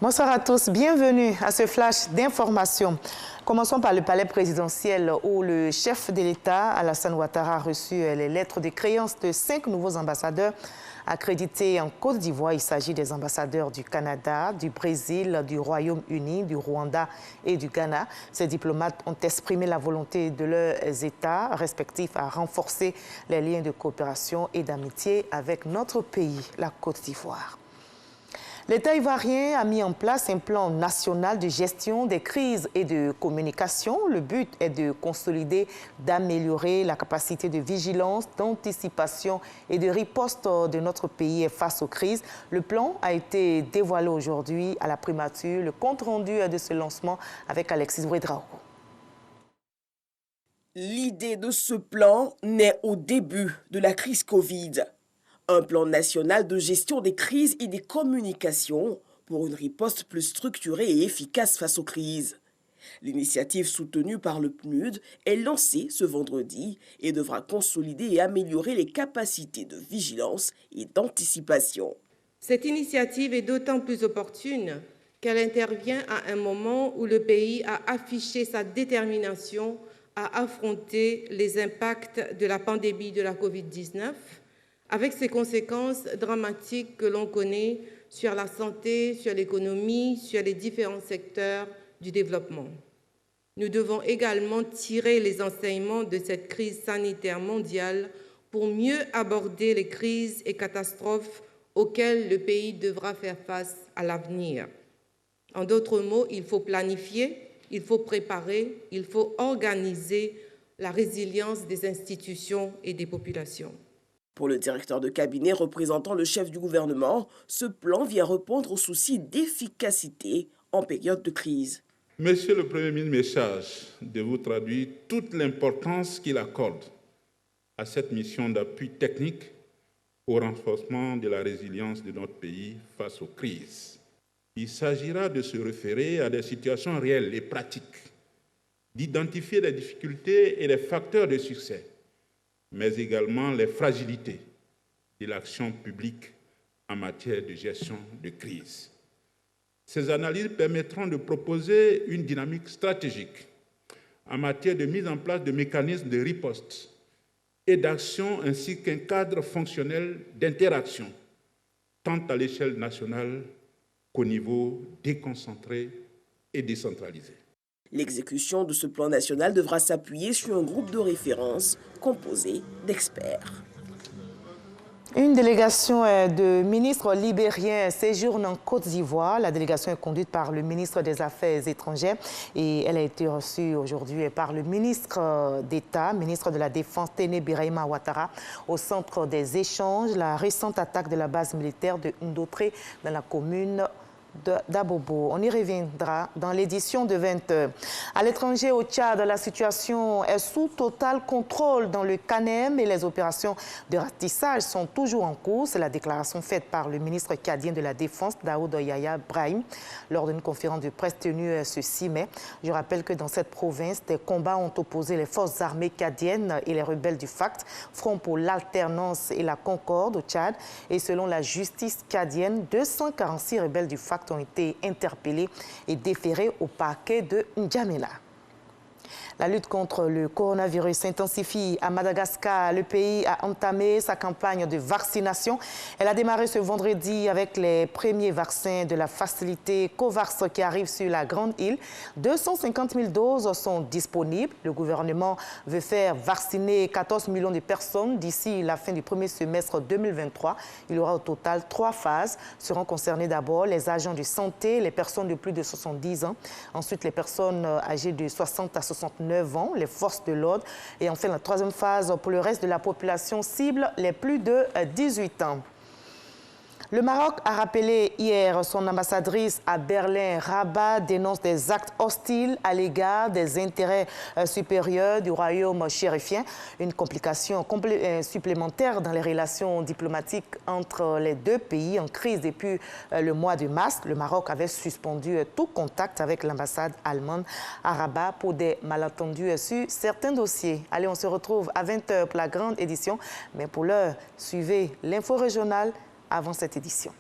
Bonsoir à tous, bienvenue à ce flash d'information. Commençons par le palais présidentiel où le chef de l'État, Alassane Ouattara, a reçu les lettres de créance de 5 nouveaux ambassadeurs accrédités en Côte d'Ivoire. Il s'agit des ambassadeurs du Canada, du Brésil, du Royaume-Uni, du Rwanda et du Ghana. Ces diplomates ont exprimé la volonté de leurs États respectifs à renforcer les liens de coopération et d'amitié avec notre pays, la Côte d'Ivoire. L'État ivoirien a mis en place un plan national de gestion des crises et de communication. Le but est de consolider, d'améliorer la capacité de vigilance, d'anticipation et de riposte de notre pays face aux crises. Le plan a été dévoilé aujourd'hui à la primature. Le compte-rendu de ce lancement avec Alexis Ouedraogo. L'idée de ce plan naît au début de la crise Covid. Un plan national de gestion des crises et des communications pour une riposte plus structurée et efficace face aux crises. L'initiative soutenue par le PNUD est lancée ce vendredi et devra consolider et améliorer les capacités de vigilance et d'anticipation. Cette initiative est d'autant plus opportune qu'elle intervient à un moment où le pays a affiché sa détermination à affronter les impacts de la pandémie de la Covid-19, avec ses conséquences dramatiques que l'on connaît sur la santé, sur l'économie, sur les différents secteurs du développement. Nous devons également tirer les enseignements de cette crise sanitaire mondiale pour mieux aborder les crises et catastrophes auxquelles le pays devra faire face à l'avenir. En d'autres mots, il faut planifier, il faut préparer, il faut organiser la résilience des institutions et des populations. Pour le directeur de cabinet représentant le chef du gouvernement, ce plan vient répondre aux soucis d'efficacité en période de crise. Monsieur le Premier ministre me charge de vous traduire toute l'importance qu'il accorde à cette mission d'appui technique au renforcement de la résilience de notre pays face aux crises. Il s'agira de se référer à des situations réelles et pratiques, d'identifier les difficultés et les facteurs de succès, mais également les fragilités de l'action publique en matière de gestion de crise. Ces analyses permettront de proposer une dynamique stratégique en matière de mise en place de mécanismes de riposte et d'action ainsi qu'un cadre fonctionnel d'interaction, tant à l'échelle nationale qu'au niveau déconcentré et décentralisé. L'exécution de ce plan national devra s'appuyer sur un groupe de référence composé d'experts. Une délégation de ministres libériens séjourne en Côte d'Ivoire. La délégation est conduite par le ministre des Affaires étrangères et elle a été reçue aujourd'hui par le ministre d'État, ministre de la Défense, Téné Birahima Ouattara, au centre des échanges. La récente attaque de la base militaire de Ndotré dans la commune d'Abobo. On y reviendra dans l'édition de 20h. À l'étranger, au Tchad, la situation est sous total contrôle dans le Canem et les opérations de ratissage sont toujours en cours. C'est la déclaration faite par le ministre tchadien de la Défense, Daoud Yahya Brahim, lors d'une conférence de presse tenue ce 6 mai. Je rappelle que dans cette province, des combats ont opposé les forces armées tchadiennes et les rebelles du FACT, Front pour l'alternance et la concorde au Tchad. Et selon la justice tchadienne, 246 rebelles du FACT ont été interpellés et déférés au parquet de N'Djamena. La lutte contre le coronavirus s'intensifie à Madagascar. Le pays a entamé sa campagne de vaccination. Elle a démarré ce vendredi avec les premiers vaccins de la facilité COVAX qui arrivent sur la grande île. 250 000 doses sont disponibles. Le gouvernement veut faire vacciner 14 millions de personnes d'ici la fin du premier semestre 2023. Il y aura au total 3 phases. Seront concernés d'abord les agents de santé, les personnes de plus de 70 ans. Ensuite, les personnes âgées de 60 à 69 ans, les forces de l'ordre. Et enfin, la troisième phase pour le reste de la population cible, les plus de 18 ans. Le Maroc a rappelé hier son ambassadrice à Berlin. Rabat dénonce des actes hostiles à l'égard des intérêts supérieurs du royaume chérifien. Une complication supplémentaire dans les relations diplomatiques entre les deux pays en crise depuis le mois de mars. Le Maroc avait suspendu tout contact avec l'ambassade allemande à Rabat pour des malentendus sur certains dossiers. Allez, on se retrouve à 20h pour la grande édition. Mais pour l'heure, suivez l'info régionale avant cette édition.